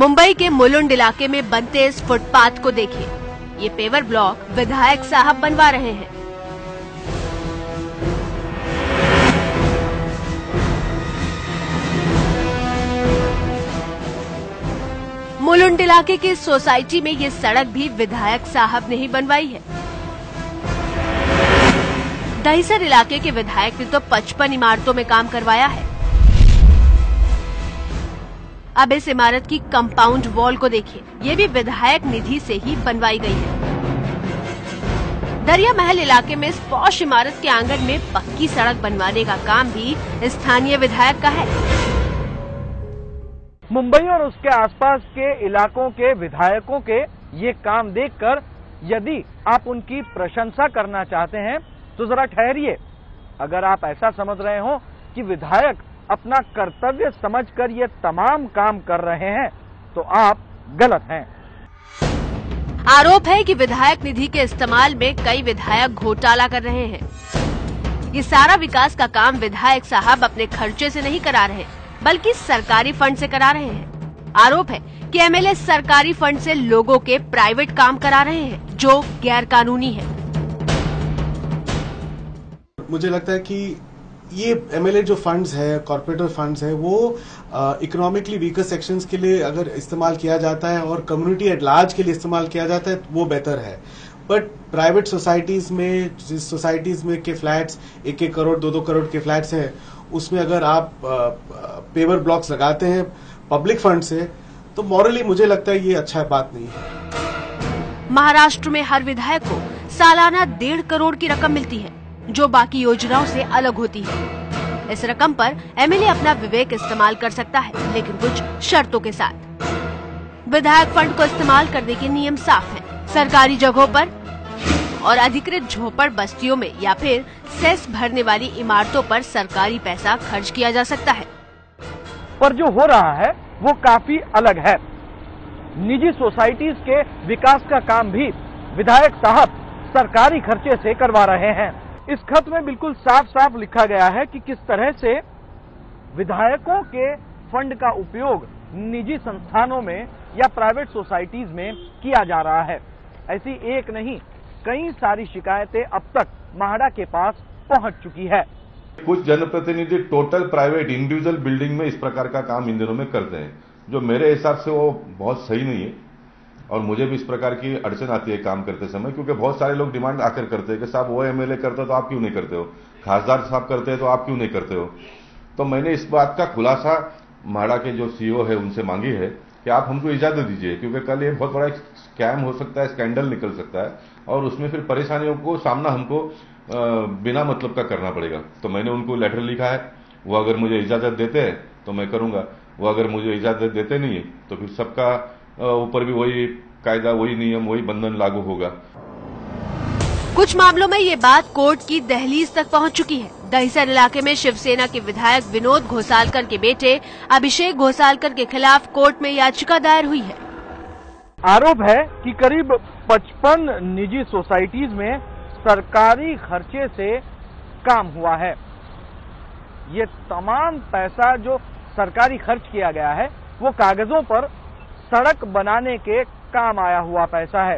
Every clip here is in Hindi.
मुंबई के मुलुंड इलाके में बनते इस फुटपाथ को देखिए। ये पेवर ब्लॉक विधायक साहब बनवा रहे हैं। मुलुंड इलाके की सोसाइटी में ये सड़क भी विधायक साहब ने ही बनवाई है। दहिसर इलाके के विधायक ने तो 55 इमारतों में काम करवाया है। अब इस इमारत की कंपाउंड वॉल को देखिए, ये भी विधायक निधि से ही बनवाई गई है। दरिया महल इलाके में इस पॉश इमारत के आंगन में पक्की सड़क बनवाने का काम भी स्थानीय विधायक का है। मुंबई और उसके आसपास के इलाकों के विधायकों के ये काम देखकर यदि आप उनकी प्रशंसा करना चाहते हैं तो जरा ठहरिए। अगर आप ऐसा समझ रहे हो कि विधायक अपना कर्तव्य समझकर ये तमाम काम कर रहे हैं तो आप गलत हैं। आरोप है कि विधायक निधि के इस्तेमाल में कई विधायक घोटाला कर रहे हैं। ये सारा विकास का काम विधायक साहब अपने खर्चे से नहीं करा रहे, बल्कि सरकारी फंड से करा रहे हैं। आरोप है कि एमएलए सरकारी फंड से लोगों के प्राइवेट काम करा रहे हैं, जो गैर कानूनी है। मुझे लगता है कि ये एमएलए जो फंड्स है, कॉर्पोरेटर फंड्स है, वो इकोनॉमिकली वीकर सेक्शंस के लिए अगर इस्तेमाल किया जाता है और कम्युनिटी एट लार्ज के लिए इस्तेमाल किया जाता है वो बेहतर है। बट प्राइवेट सोसाइटीज में, जिस सोसाइटीज में के फ्लैट्स 1-1 करोड़ 2-2 करोड़ के फ्लैट्स हैं, उसमें अगर आप पेवर ब्लॉक्स लगाते हैं पब्लिक फंड से तो मॉरली मुझे लगता है ये अच्छा बात नहीं है। महाराष्ट्र में हर विधायक को सालाना 1.5 करोड़ की रकम मिलती है, जो बाकी योजनाओं से अलग होती है। इस रकम पर एमएलए अपना विवेक इस्तेमाल कर सकता है, लेकिन कुछ शर्तों के साथ। विधायक फंड को इस्तेमाल करने के नियम साफ हैं। सरकारी जगहों पर और अधिकृत झोपड़ बस्तियों में या फिर सेस भरने वाली इमारतों पर सरकारी पैसा खर्च किया जा सकता है। पर जो हो रहा है वो काफी अलग है। निजी सोसाइटीज के विकास का काम भी विधायक साहब सरकारी खर्चे से करवा रहे हैं। इस खत में बिल्कुल साफ साफ लिखा गया है कि किस तरह से विधायकों के फंड का उपयोग निजी संस्थानों में या प्राइवेट सोसाइटीज में किया जा रहा है। ऐसी एक नहीं, कई सारी शिकायतें अब तक माहड़ा के पास पहुंच चुकी है। कुछ जनप्रतिनिधि टोटल प्राइवेट इंडिविजुअल बिल्डिंग में इस प्रकार का काम इन दिनों में करते हैं, जो मेरे हिसाब से वो बहुत सही नहीं है। और मुझे भी इस प्रकार की अड़चन आती है काम करते समय, क्योंकि बहुत सारे लोग डिमांड आकर करते हैं कि साहब वो एमएलए करता है तो आप क्यों नहीं करते हो, खासदार साहब करते हैं तो आप क्यों नहीं करते हो। तो मैंने इस बात का खुलासा माहड़ा के जो सीईओ है उनसे मांगी है कि आप हमको इजाजत दीजिए, क्योंकि कल ये बहुत बड़ा स्कैम हो सकता है, स्कैंडल निकल सकता है और उसमें फिर परेशानियों को सामना हमको बिना मतलब का करना पड़ेगा। तो मैंने उनको लेटर लिखा है, वो अगर मुझे इजाजत देते हैं तो मैं करूंगा, वो अगर मुझे इजाजत देते नहीं है तो फिर सबका ऊपर भी वही कायदा, वही नियम, वही बंधन लागू होगा। कुछ मामलों में ये बात कोर्ट की दहलीज तक पहुंच चुकी है। दहिसर इलाके में शिवसेना के विधायक विनोद घोसालकर के बेटे अभिषेक घोसालकर के खिलाफ कोर्ट में याचिका दायर हुई है। आरोप है कि करीब 55 निजी सोसाइटीज में सरकारी खर्चे से काम हुआ है। ये तमाम पैसा जो सरकारी खर्च किया गया है वो कागजों पर सड़क बनाने के काम आया हुआ पैसा है।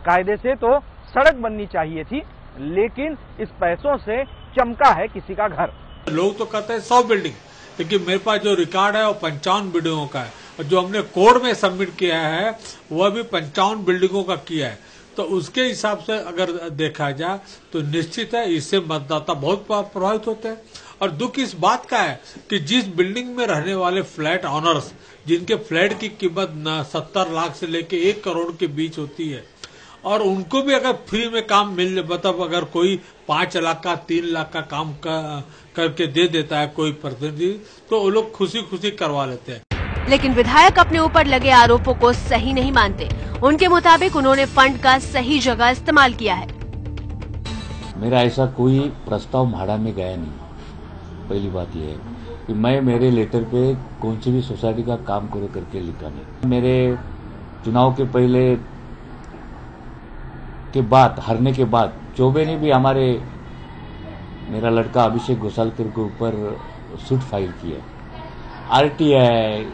कायदे से तो सड़क बननी चाहिए थी, लेकिन इस पैसों से चमका है किसी का घर। लोग तो कहते हैं 100 बिल्डिंग, लेकिन मेरे पास जो रिकॉर्ड है वो 55 बिल्डिंगों का है, और जो हमने कोर्ट में सबमिट किया है वह भी 55 बिल्डिंगों का किया है। तो उसके हिसाब से अगर देखा जाए तो निश्चित है इससे मतदाता बहुत प्रभावित होते हैं। और दुख इस बात का है कि जिस बिल्डिंग में रहने वाले फ्लैट ऑनर्स, जिनके फ्लैट की कीमत 70 लाख से लेके 1 करोड़ के बीच होती है, और उनको भी अगर फ्री में काम मिल, मतलब अगर कोई 5 लाख का 3 लाख का काम करके दे देता है कोई प्रतिनिधि, तो वो लोग खुशी खुशी करवा लेते हैं। लेकिन विधायक अपने ऊपर लगे आरोपों को सही नहीं मानते। उनके मुताबिक उन्होंने फंड का सही जगह इस्तेमाल किया है। मेरा ऐसा कोई प्रस्ताव माहड़ा में गया नहीं। पहली बात यह है कि मैं मेरे लेटर पे कौन सी भी सोसाइटी का काम करो करके लिखा नहीं। मेरे चुनाव के पहले के बाद, हारने के बाद चौबे ने भी मेरा लड़का अभिषेक घोसालकर के ऊपर सूट फाइल किया। आरटीआई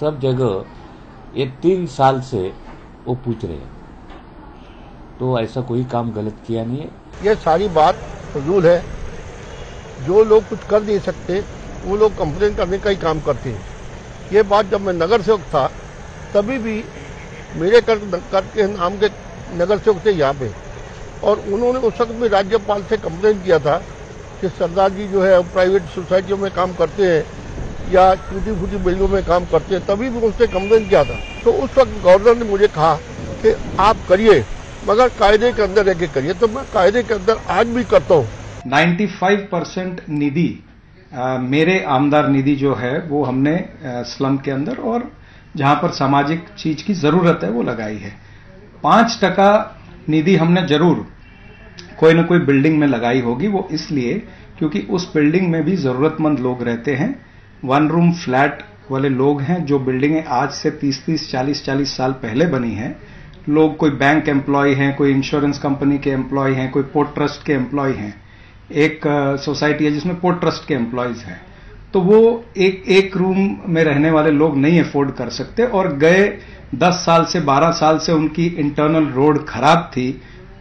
सब जगह ये 3 साल से वो पूछ रहे हैं। तो ऐसा कोई काम गलत किया नहीं है। ये सारी बात फजूल है। जो लोग कुछ कर नहीं सकते वो लोग कंप्लेन करने का ही काम करते हैं। ये बात जब मैं नगर सेवक था तभी भी मेरे कर के नाम के नगर सेवक थे यहाँ पे, और उन्होंने उस वक्त भी राज्यपाल से कंप्लेन किया था कि सरदार जी जो है प्राइवेट सोसाइटियों में काम करते हैं या टूटी फूटी बिल्डिंगों में काम करते हैं, तभी भी उसने कंप्लेन किया था। तो उस वक्त गवर्नर ने मुझे कहा कि आप करिए मगर कायदे के अंदर रह के करिए। तो मैं कायदे के अंदर आज भी करता हूँ। 95% निधि मेरे आमदार निधि जो है वो हमने स्लम के अंदर और जहां पर सामाजिक चीज की जरूरत है वो लगाई है। 5% निधि हमने जरूर कोई न कोई बिल्डिंग में लगाई होगी। वो इसलिए क्योंकि उस बिल्डिंग में भी जरूरतमंद लोग रहते हैं। 1 रूम फ्लैट वाले लोग हैं जो बिल्डिंगें आज से 30-30, 40-40 साल पहले बनी हैं। लोग कोई बैंक एम्प्लॉय हैं, कोई इंश्योरेंस कंपनी के एम्प्लॉय हैं, कोई पोर्ट ट्रस्ट के एम्प्लॉय हैं। एक सोसाइटी है जिसमें पोर्ट ट्रस्ट के एम्प्लॉयज हैं। तो वो एक रूम में रहने वाले लोग नहीं अफोर्ड कर सकते, और गए 10 साल से 12 साल से उनकी इंटरनल रोड खराब थी।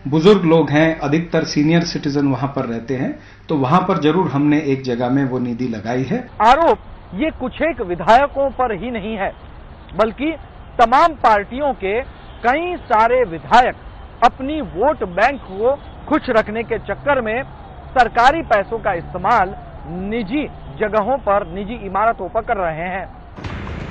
बुजुर्ग लोग हैं, अधिकतर सीनियर सिटीजन वहां पर रहते हैं। तो वहां पर जरूर हमने एक जगह में वो निधि लगाई है। आरोप ये कुछ एक विधायकों पर ही नहीं है, बल्कि तमाम पार्टियों के कई सारे विधायक अपनी वोट बैंक को खुश रखने के चक्कर में सरकारी पैसों का इस्तेमाल निजी जगहों पर, निजी इमारतों पर कर रहे हैं।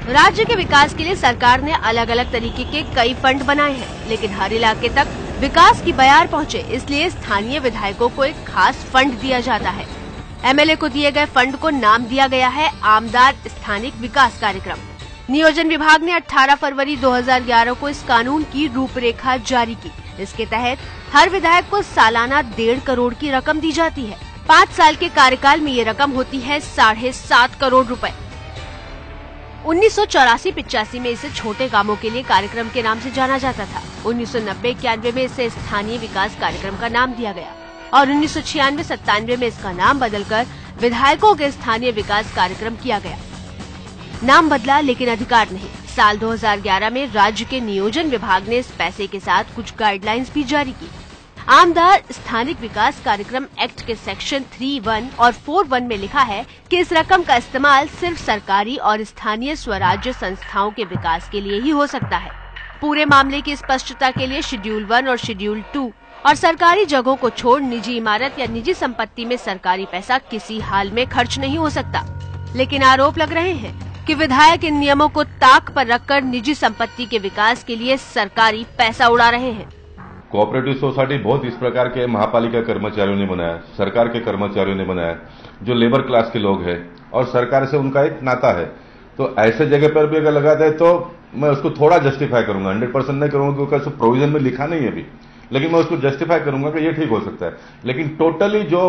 राज्य के विकास के लिए सरकार ने अलग अलग तरीके के कई फंड बनाए हैं, लेकिन हर इलाके तक विकास की बयार पहुंचे, इसलिए स्थानीय विधायकों को एक खास फंड दिया जाता है। एमएलए को दिए गए फंड को नाम दिया गया है आमदार स्थानिक विकास कार्यक्रम। नियोजन विभाग ने 18 फरवरी 2011 को इस कानून की रूपरेखा जारी की। इसके तहत हर विधायक को सालाना 1.5 करोड़ की रकम दी जाती है। 5 साल के कार्यकाल में ये रकम होती है 7.5 करोड़ रुपए। 1984-85 में इसे छोटे कामों के लिए कार्यक्रम के नाम से जाना जाता था। 1990-91 में इसे स्थानीय विकास कार्यक्रम का नाम दिया गया और 1996-97 में इसका नाम बदलकर विधायकों के स्थानीय विकास कार्यक्रम किया गया। नाम बदला लेकिन अधिकार नहीं। साल 2011 में राज्य के नियोजन विभाग ने इस पैसे के साथ कुछ गाइडलाइंस भी जारी की। आमदार स्थानिक विकास कार्यक्रम एक्ट के सेक्शन 3(1) और 4(1) में लिखा है कि इस रकम का इस्तेमाल सिर्फ सरकारी और स्थानीय स्वराज्य संस्थाओं के विकास के लिए ही हो सकता है। पूरे मामले की स्पष्टता के लिए शेड्यूल 1 और शेड्यूल 2 और सरकारी जगहों को छोड़ निजी इमारत या निजी संपत्ति में सरकारी पैसा किसी हाल में खर्च नहीं हो सकता। लेकिन आरोप लग रहे हैं कि विधायक इन नियमों को ताक पर रखकर निजी संपत्ति के विकास के लिए सरकारी पैसा उड़ा रहे हैं। कोऑपरेटिव सोसाइटी बहुत इस प्रकार के महापालिका कर्मचारियों ने बनाया, सरकार के कर्मचारियों ने बनाया, जो लेबर क्लास के लोग हैं और सरकार से उनका एक नाता है। तो ऐसे जगह पर भी अगर लगाता है तो मैं उसको थोड़ा जस्टिफाई करूंगा, 100% नहीं करूंगा क्योंकि उसको प्रोविजन में लिखा नहीं है अभी, लेकिन मैं उसको जस्टिफाई करूंगा कि ये ठीक हो सकता है। लेकिन टोटली जो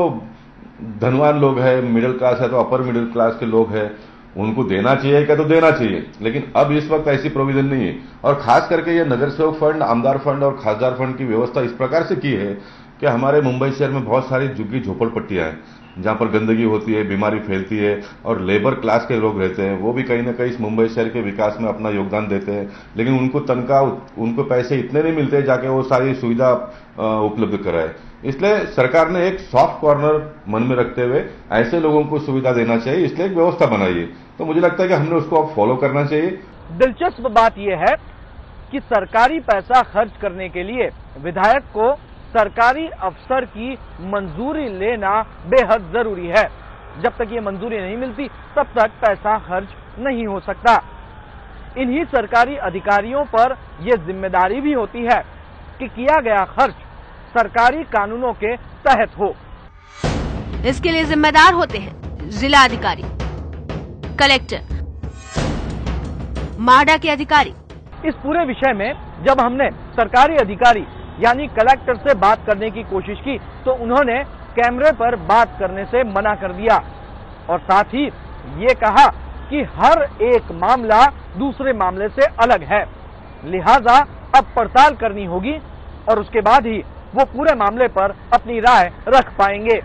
धनवान लोग हैं, मिडिल क्लास है तो अपर मिडिल क्लास के लोग हैं, उनको देना चाहिए क्या तो देना चाहिए, लेकिन अब इस वक्त ऐसी प्रोविजन नहीं है। और खास करके ये नगर सेवक फंड, आमदार फंड और खासदार फंड की व्यवस्था इस प्रकार से की है कि हमारे मुंबई शहर में बहुत सारी झुग्गी झोपड़पट्टियां हैं जहां पर गंदगी होती है, बीमारी फैलती है और लेबर क्लास के लोग रहते हैं। वो भी कहीं ना कहीं इस मुंबई शहर के विकास में अपना योगदान देते हैं, लेकिन उनको तनख्वाह, उनको पैसे इतने नहीं मिलते जाके वो सारी सुविधा उपलब्ध कराए। इसलिए सरकार ने एक सॉफ्ट कॉर्नर मन में रखते हुए ऐसे लोगों को सुविधा देना चाहिए, इसलिए एक व्यवस्था बनाई है। तो मुझे लगता है कि हमने उसको अब फॉलो करना चाहिए। दिलचस्प बात यह है कि सरकारी पैसा खर्च करने के लिए विधायक को सरकारी अफसर की मंजूरी लेना बेहद जरूरी है। जब तक ये मंजूरी नहीं मिलती तब तक पैसा खर्च नहीं हो सकता। इन्हीं सरकारी अधिकारियों पर यह जिम्मेदारी भी होती है कि किया गया खर्च सरकारी कानूनों के तहत हो। इसके लिए जिम्मेदार होते हैं जिला अधिकारी, कलेक्टर, माडा के अधिकारी। इस पूरे विषय में जब हमने सरकारी अधिकारी यानी कलेक्टर से बात करने की कोशिश की तो उन्होंने कैमरे पर बात करने से मना कर दिया और साथ ही ये कहा कि हर एक मामला दूसरे मामले से अलग है, लिहाजा अब पड़ताल करनी होगी और उसके बाद ही वो पूरे मामले पर अपनी राय रख पाएंगे।